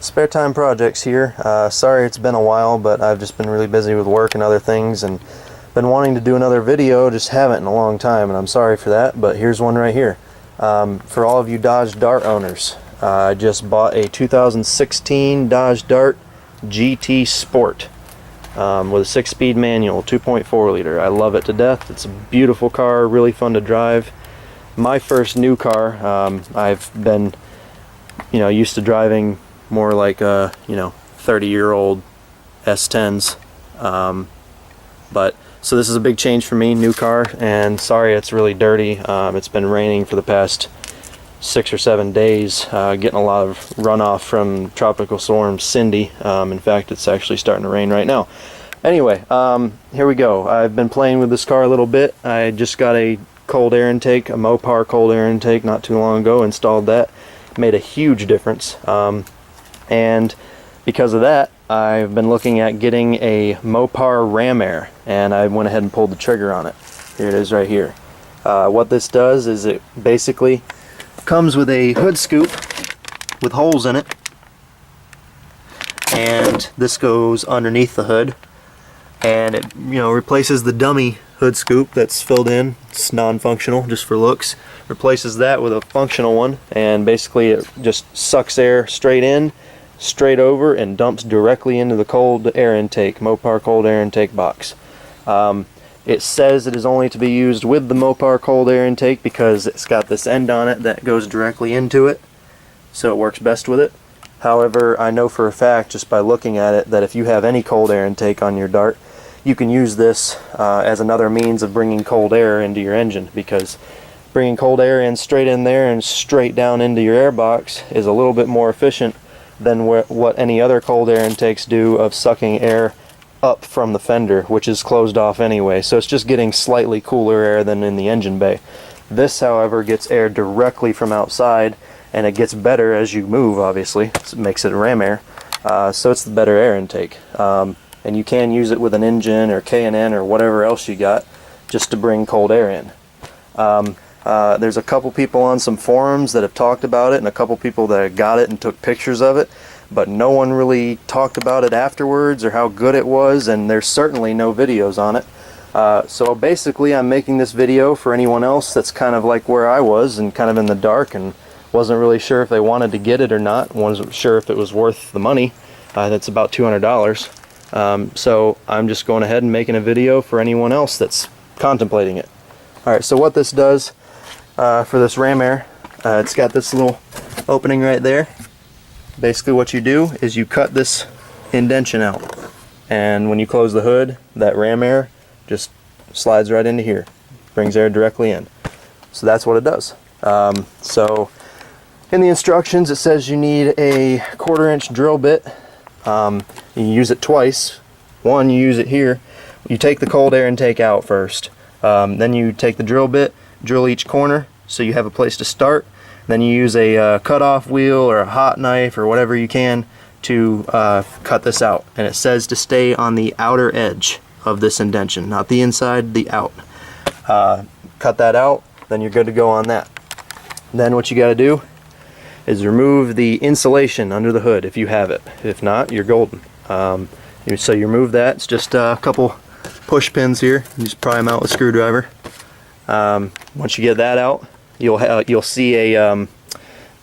Spare time projects here. Sorry it's been a while, but I've just been really busy with work and other things and been wanting to do another video, just haven't in a long time, and I'm sorry for that, but here's one right here. For all of you Dodge Dart owners, I just bought a 2016 Dodge Dart GT Sport with a 6-speed manual, 2.4 liter. I love it to death. It's a beautiful car, really fun to drive. My first new car. I've been, used to driving more like 30-year-old S10s, but so this is a big change for me, new car, and sorry it's really dirty. It's been raining for the past 6 or 7 days, getting a lot of runoff from Tropical Storm Cindy. In fact, it's actually starting to rain right now. Anyway, here we go. I've been playing with this car a little bit. I just got a cold air intake, a Mopar cold air intake not too long ago, installed that. Made a huge difference. And because of that, I've been looking at getting a Mopar Ram Air, and I went ahead and pulled the trigger on it. Here it is right here. What this does is it basically comes with a hood scoop with holes in it, and this goes underneath the hood, and it replaces the dummy hood scoop that's filled in. It's non-functional, just for looks. Replaces that with a functional one, and basically it just sucks air straight in, straight over, and dumps directly into the cold air intake, Mopar cold air intake box. It says it is only to be used with the Mopar cold air intake because it's got this end on it that goes directly into it, so it works best with it. However, I know for a fact, just by looking at it, that if you have any cold air intake on your Dart, you can use this as another means of bringing cold air into your engine, because bringing cold air in straight in there and straight down into your air box is a little bit more efficient than what any other cold air intakes do of sucking air up from the fender, which is closed off anyway, so it's just getting slightly cooler air than in the engine bay. This, however, gets air directly from outside, and it gets better as you move, obviously. So it makes it a Ram Air, so it's the better air intake. And you can use it with an engine or K&N or whatever else you got just to bring cold air in. There's a couple people on some forums that have talked about it, and a couple people that got it and took pictures of it, but no one really talked about it afterwards or how good it was, and there's certainly no videos on it. So basically I'm making this video for anyone else that's kind of like where I was and kind of in the dark and wasn't really sure if they wanted to get it or not, wasn't sure if it was worth the money. That's about $200. So I'm just going ahead and making a video for anyone else that's contemplating it. Alright, so what this does for this Ram Air, it's got this little opening right there. Basically what you do is you cut this indentation out, and when you close the hood, that Ram Air just slides right into here, brings air directly in. So that's what it does. So in the instructions it says you need a 1/4-inch drill bit. You use it twice. One, you use it here. You take the cold air intake out first. Then you take the drill bit, drill each corner so you have a place to start. Then you use a cut-off wheel or a hot knife or whatever you can to cut this out. And it says to stay on the outer edge of this indentation, not the inside, the out. Cut that out, then you're good to go on that. Then what you got to do is remove the insulation under the hood if you have it. If not, you're golden. So you remove that. It's just a couple push pins here. You just pry them out with a screwdriver. Once you get that out, you'll see the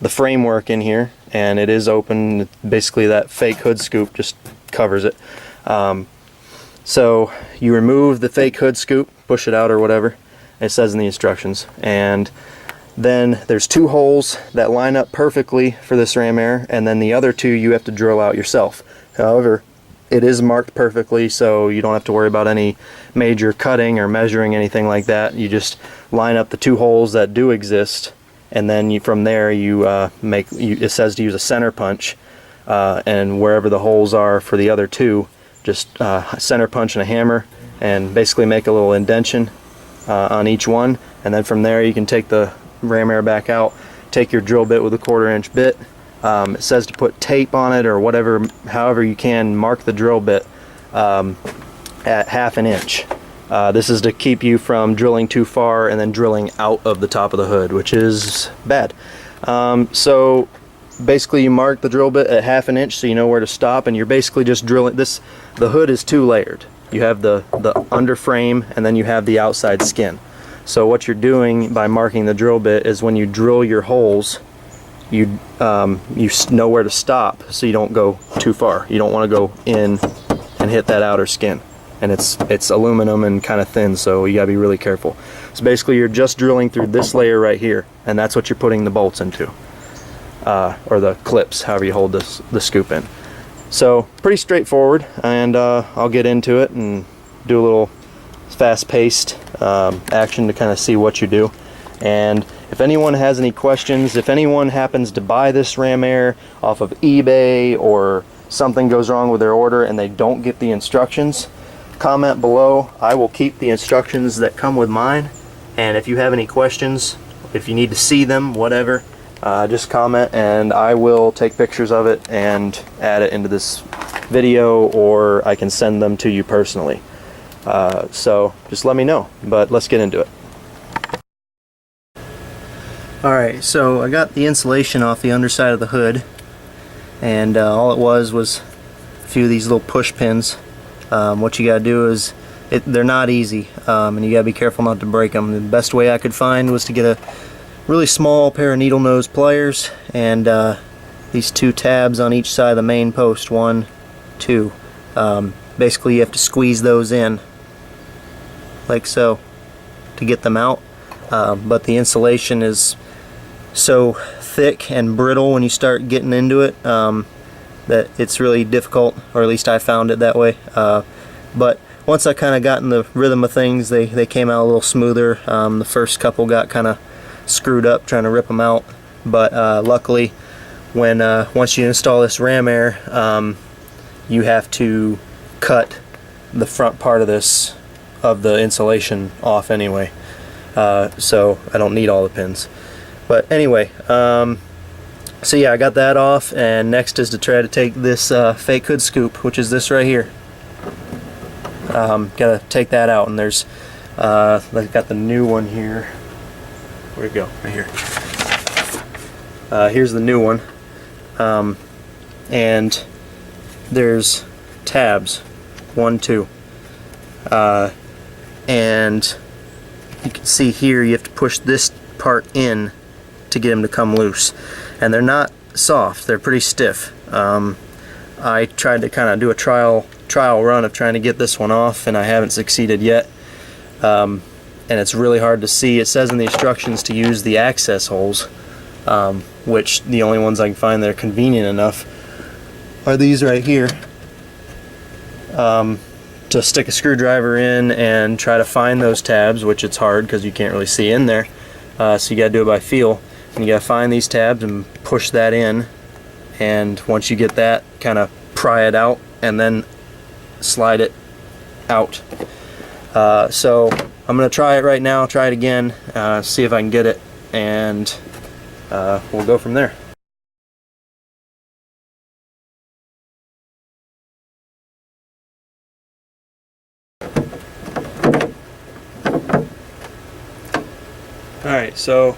framework in here, and it is open. Basically that fake hood scoop just covers it. So you remove the fake hood scoop, push it out or whatever it says in the instructions, and then there's 2 holes that line up perfectly for this Ram Air, and then the other 2 you have to drill out yourself. However, it is marked perfectly, so you don't have to worry about any major cutting or measuring, anything like that. You just line up the 2 holes that do exist, and then from there it says to use a center punch, and wherever the holes are for the other 2, just center punch and a hammer and basically make a little indentation on each one, and then from there you can take the Ram Air back out, take your drill bit with a 1/4-inch bit. It says to put tape on it or whatever, however you can mark the drill bit at 1/2 inch. This is to keep you from drilling too far and then drilling out of the top of the hood, which is bad. So basically you mark the drill bit at 1/2 inch so you know where to stop, and you're basically just drilling this. The hood is 2-layered. You have the under frame, and then you have the outside skin. So what you're doing by marking the drill bit is when you drill your holes, you know where to stop so you don't go too far. You don't want to go in and hit that outer skin. And it's aluminum and kind of thin, so you gotta be really careful. So basically you're just drilling through this layer right here, and that's what you're putting the bolts into. Or the clips, however you hold the scoop in. So pretty straightforward, and I'll get into it and do a little fast-paced action to kind of see what you do. And if anyone has any questions, if anyone happens to buy this ram air off of eBay, or something goes wrong with their order and they don't get the instructions, comment below. I will keep the instructions that come with mine, and if you have any questions, if you need to see them, whatever, just comment and I will take pictures of it and add it into this video, or I can send them to you personally. So just let me know, but let's get into it. Alright, so I got the insulation off the underside of the hood, and all it was a few of these little push pins. What you gotta do is, they're not easy, and you gotta be careful not to break them. The best way I could find was to get a really small pair of needle nose pliers, and these 2 tabs on each side of the main post, 1, 2. Basically you have to squeeze those in like so to get them out, but the insulation is so thick and brittle when you start getting into it that it's really difficult, or at least I found it that way. But once I kind of got in the rhythm of things, they came out a little smoother. The first couple got kind of screwed up trying to rip them out, but luckily once you install this ram air, you have to cut the front part of the insulation off anyway, so I don't need all the pins. But anyway, so yeah, I got that off, and next is to try to take this fake hood scoop, which is this right here. Gotta take that out, and there's I've got the new one here. Where'd it go? Right here. Here's the new one, and there's tabs, 1, 2, and you can see here you have to push this part in to get them to come loose, and they're not soft, they're pretty stiff. I tried to kind of do a trial run of trying to get this one off, and I haven't succeeded yet, and it's really hard to see. It says in the instructions to use the access holes, which the only ones I can find that are convenient enough are these right here, to stick a screwdriver in and try to find those tabs, which it's hard because you can't really see in there, so you gotta do it by feel. And you gotta find these tabs and push that in, and once you get that, kind of pry it out and then slide it out. So I'm gonna try it right now, try it again, see if I can get it, and we'll go from there. Alright, so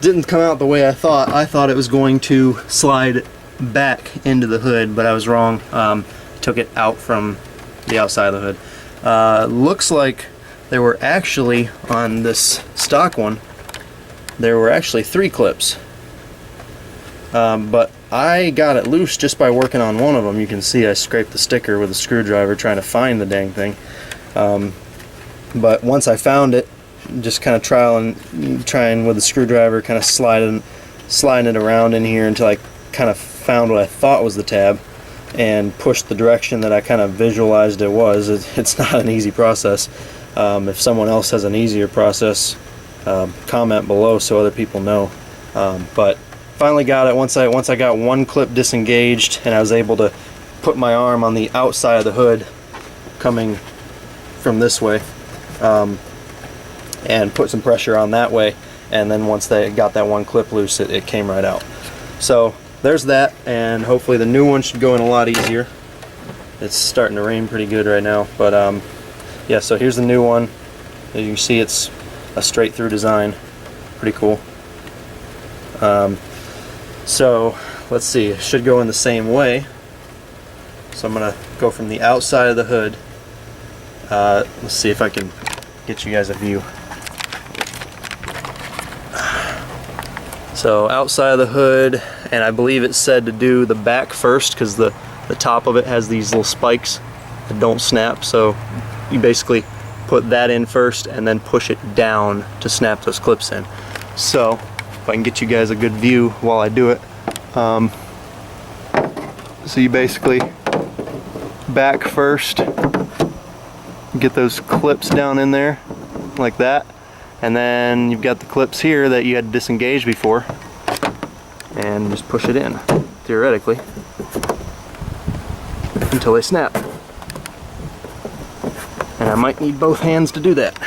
didn't come out the way I thought. I thought it was going to slide back into the hood, but I was wrong. Took it out from the outside of the hood. Looks like there were actually, on this stock one, there were actually 3 clips. But I got it loose just by working on one of them. You can see I scraped the sticker with a screwdriver trying to find the dang thing. But once I found it, just kind of trying with the screwdriver, kind of sliding it around in here until I kind of found what I thought was the tab, and pushed the direction that I kind of visualized it was. It's not an easy process. If someone else has an easier process, comment below so other people know. But finally got it. Once I got one clip disengaged, and I was able to put my arm on the outside of the hood coming from this way, and put some pressure on that way, and then once they got that one clip loose, it came right out. So there's that, and hopefully the new one should go in a lot easier. It's starting to rain pretty good right now, but yeah, so here's the new one. As you can see, it's a straight through design, pretty cool. So let's see, it should go in the same way. So I'm gonna go from the outside of the hood. Let's see if I can get you guys a view. So outside of the hood, and I believe it said to do the back first because the top of it has these little spikes that don't snap. So you basically put that in first and then push it down to snap those clips in. So if I can get you guys a good view while I do it. So you basically back first, get those clips down in there like that, and then you've got the clips here that you had to disengage before, and just push it in theoretically until they snap. And I might need both hands to do that.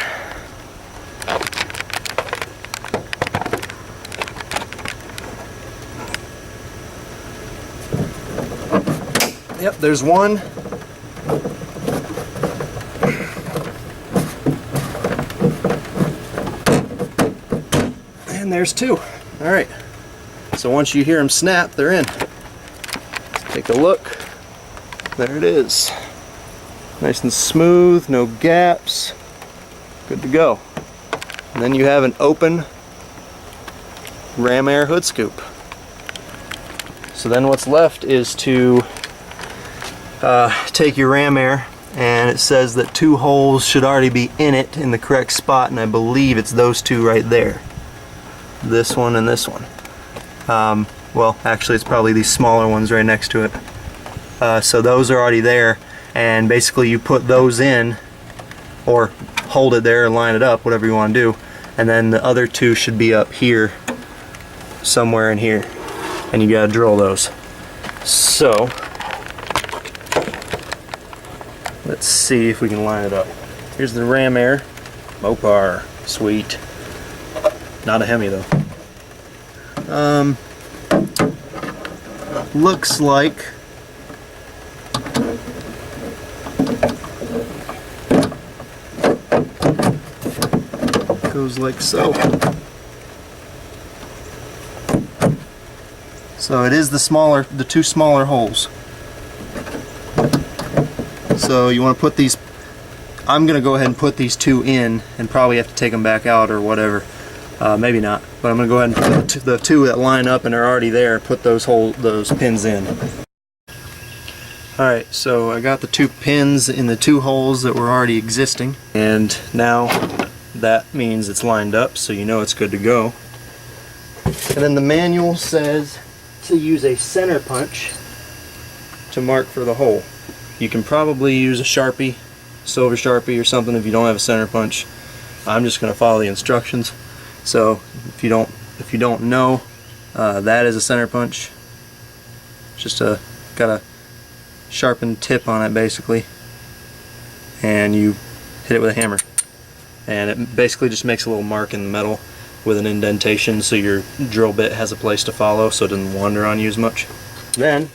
Yep, there's one. And there's two. All right. So once you hear them snap, they're in. Let's take a look. There it is. Nice and smooth, no gaps. Good to go. And then you have an open ram air hood scoop. So then what's left is to take your ram air, and it says that 2 holes should already be in it in the correct spot, and I believe it's those 2 right there. This one and this one. Well, actually it's probably these smaller ones right next to it. So those are already there, and basically you put those in, or hold it there and line it up, whatever you want to do, and then the other 2 should be up here, somewhere in here, and you gotta drill those. So let's see if we can line it up. Here's the ram air Mopar. Sweet. Not a Hemi though. Looks like goes like so. So it is the 2 smaller holes. So you want to put these, I'm going to go ahead and put these 2 in, and probably have to take them back out or whatever. Maybe not, but I'm going to go ahead and put the 2 that line up and are already there, put those pins in. Alright, so I got the 2 pins in the 2 holes that were already existing, and now that means it's lined up, so you know it's good to go. And then the manual says to use a center punch to mark for the hole. You can probably use a Sharpie, silver Sharpie or something if you don't have a center punch. I'm just going to follow the instructions. So if you don't know, that is a center punch. Just got a sharpened tip on it basically, and you hit it with a hammer, and it basically just makes a little mark in the metal with an indentation, so your drill bit has a place to follow, so it doesn't wander on you as much. Then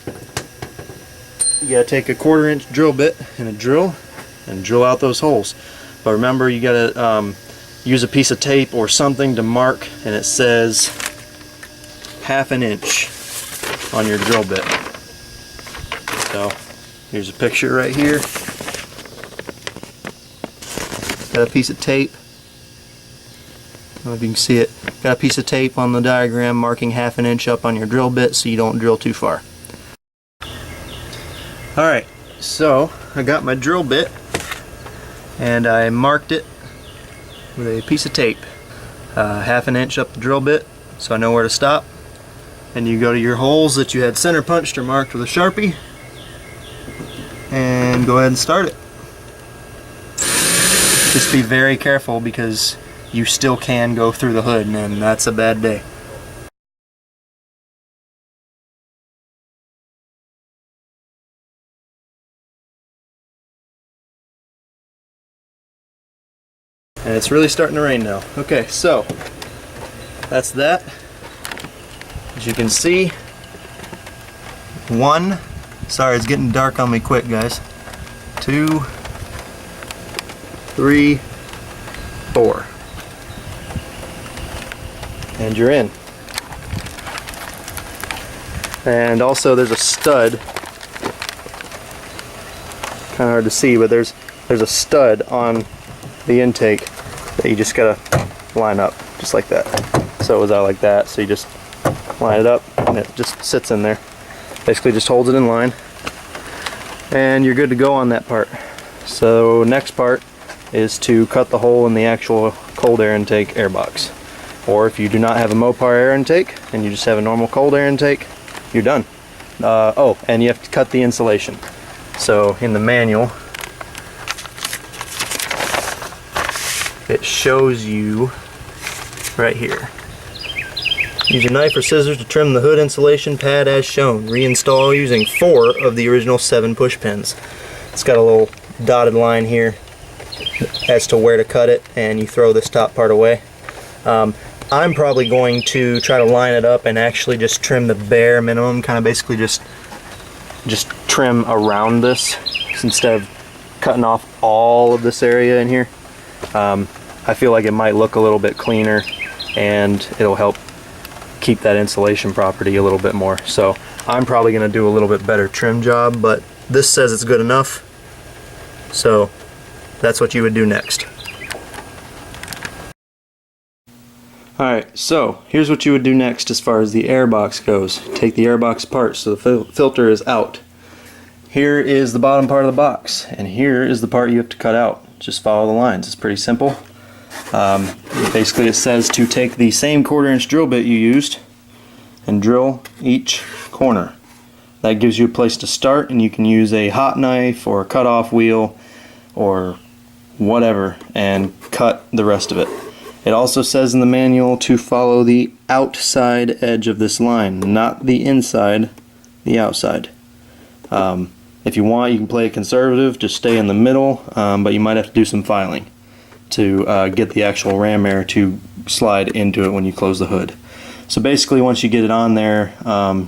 you gotta take a 1/4 inch drill bit and a drill and drill out those holes. But remember, you gotta use a piece of tape or something to mark, and it says 1/2 inch on your drill bit. So here's a picture right here. Got a piece of tape. I don't know if you can see it. Got a piece of tape on the diagram marking 1/2 inch up on your drill bit so you don't drill too far. Alright, so I got my drill bit and I marked it with a piece of tape. 1/2 inch up the drill bit so I know where to stop. And you go to your holes that you had center punched or marked with a Sharpie and go ahead and start it. Just be very careful because you still can go through the hood, and that's a bad day. And it's really starting to rain now. Okay, so that's that. As you can see, 1, sorry it's getting dark on me quick guys, 2, 3, 4. And you're in. And also there's a stud, kind of hard to see, but there's a stud on the intake that you just gotta line up just like that. So it was out like that, so you just line it up and it just sits in there. Basically just holds it in line and you're good to go on that part. So next part is to cut the hole in the actual cold air intake airbox. Or if you do not have a Mopar air intake and you just have a normal cold air intake, you're done. Oh, and you have to cut the insulation. So in the manual, it shows you right here. Use a knife or scissors to trim the hood insulation pad as shown. Reinstall using 4 of the original 7 push pins. It's got a little dotted line here as to where to cut it, and you throw this top part away. I'm probably going to try to line it up and actually just trim the bare minimum, kind of basically just trim around this instead of cutting off all of this area in here. I feel like it might look a little bit cleaner and it'll help keep that insulation property a little bit more. So I'm probably going to do a little bit better trim job, but this says it's good enough, so that's what you would do next. Alright, so here's what you would do next as far as the airbox goes. Take the airbox apart so the filter is out. Here is the bottom part of the box, and here is the part you have to cut out. Just follow the lines. It's pretty simple. Basically it says to take the same 1/4 inch drill bit you used and drill each corner. That gives you a place to start, and you can use a hot knife or a cut-off wheel or whatever and cut the rest of it. It also says in the manual to follow the outside edge of this line, not the inside, the outside. If you want, you can play it conservative, just stay in the middle, but you might have to do some filing to get the actual ram air to slide into it when you close the hood. So basically once you get it on there,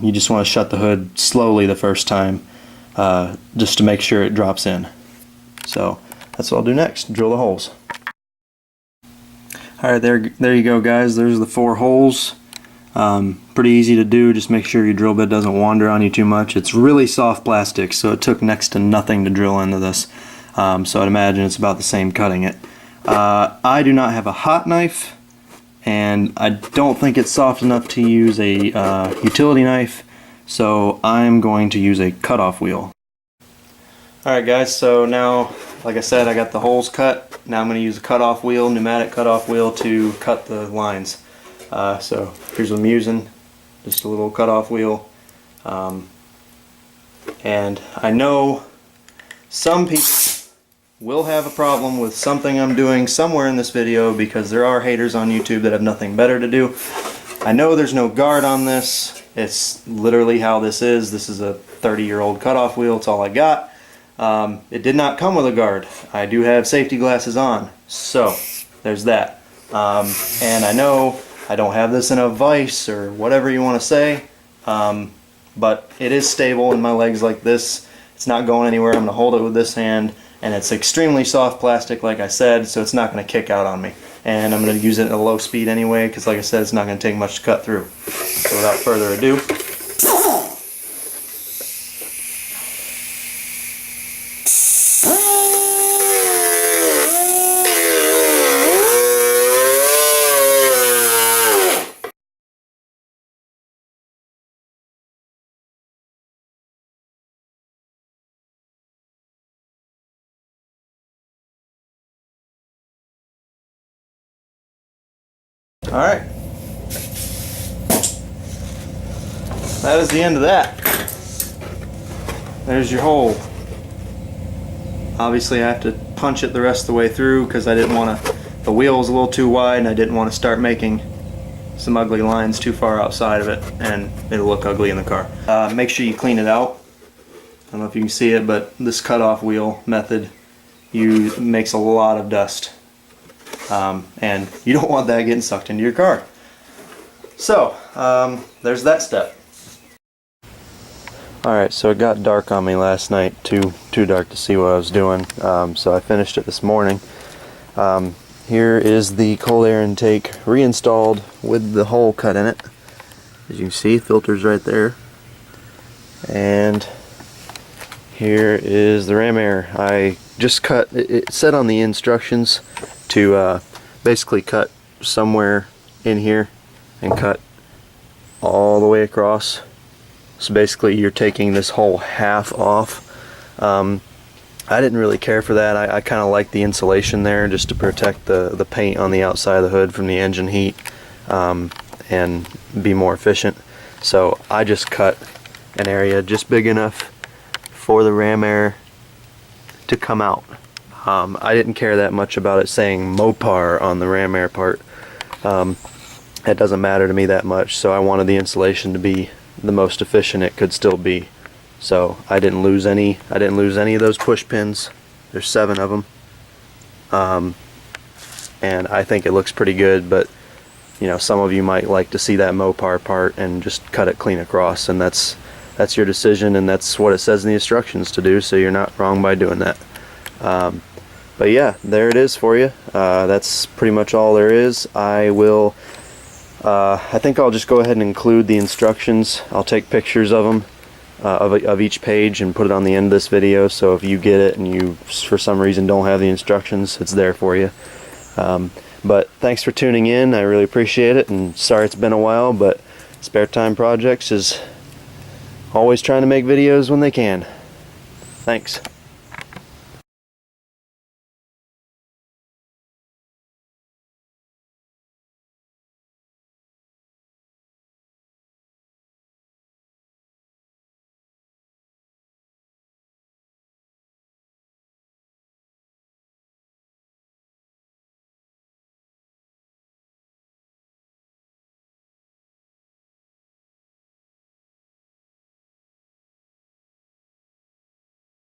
you just want to shut the hood slowly the first time, just to make sure it drops in. So that's what I'll do next, drill the holes. Alright, there you go guys, there's the 4 holes. Pretty easy to do, just make sure your drill bit doesn't wander on you too much. It's really soft plastic, so it took next to nothing to drill into this. So I'd imagine it's about the same cutting it. I do not have a hot knife, and I don't think it's soft enough to use a utility knife, so I'm going to use a cut-off wheel. Alright guys, so now, like I said, I got the holes cut. Now I'm going to use a cut-off wheel, pneumatic cut-off wheel, to cut the lines. So here's what I'm using, just a little cut-off wheel. And I know some people will have a problem with something I'm doing somewhere in this video, because there are haters on YouTube that have nothing better to do. I know there's no guard on this. It's literally how this is. This is a 30-year-old cut-off wheel. It's all I got. It did not come with a guard. I do have safety glasses on, so there's that. And I know I don't have this in a vise or whatever you want to say, but it is stable in my legs like this. It's not going anywhere. I'm going to hold it with this hand, and it's extremely soft plastic, like I said, so it's not going to kick out on me. And I'm going to use it at a low speed anyway, because like I said, it's not going to take much to cut through. So without further ado, alright, that is the end of that. There's your hole. Obviously I have to punch it the rest of the way through, because I didn't want to, the wheel was a little too wide and I didn't want to start making some ugly lines too far outside of it and it'll look ugly in the car. Make sure you clean it out. I don't know if you can see it, but this cut-off wheel method makes a lot of dust. And you don't want that getting sucked into your car. So, there's that step. Alright, so it got dark on me last night, too dark to see what I was doing, so I finished it this morning. Here is the cold air intake reinstalled with the hole cut in it. As you can see, filter's right there. And here is the ram air. I just cut, it said on the instructions to basically cut somewhere in here and cut all the way across. So basically you're taking this whole half off. I didn't really care for that. I kind of like the insulation there just to protect the paint on the outside of the hood from the engine heat and be more efficient. So I just cut an area just big enough for the ram air to come out. I didn't care that much about it saying Mopar on the ram air part. It doesn't matter to me that much, so I wanted the insulation to be the most efficient it could still be. So I didn't lose any of those push pins. There's 7 of them. And I think it looks pretty good, but you know, some of you might like to see that Mopar part and just cut it clean across, and that's your decision, and that's what it says in the instructions to do, so you're not wrong by doing that. But yeah, there it is for you. That's pretty much all there is. I think I'll just go ahead and include the instructions. I'll take pictures of them, of each page, and put it on the end of this video, so if you get it and you for some reason don't have the instructions, it's there for you. But thanks for tuning in. I really appreciate it, and sorry it's been a while, but Spare Time Projects is always trying to make videos when they can. Thanks.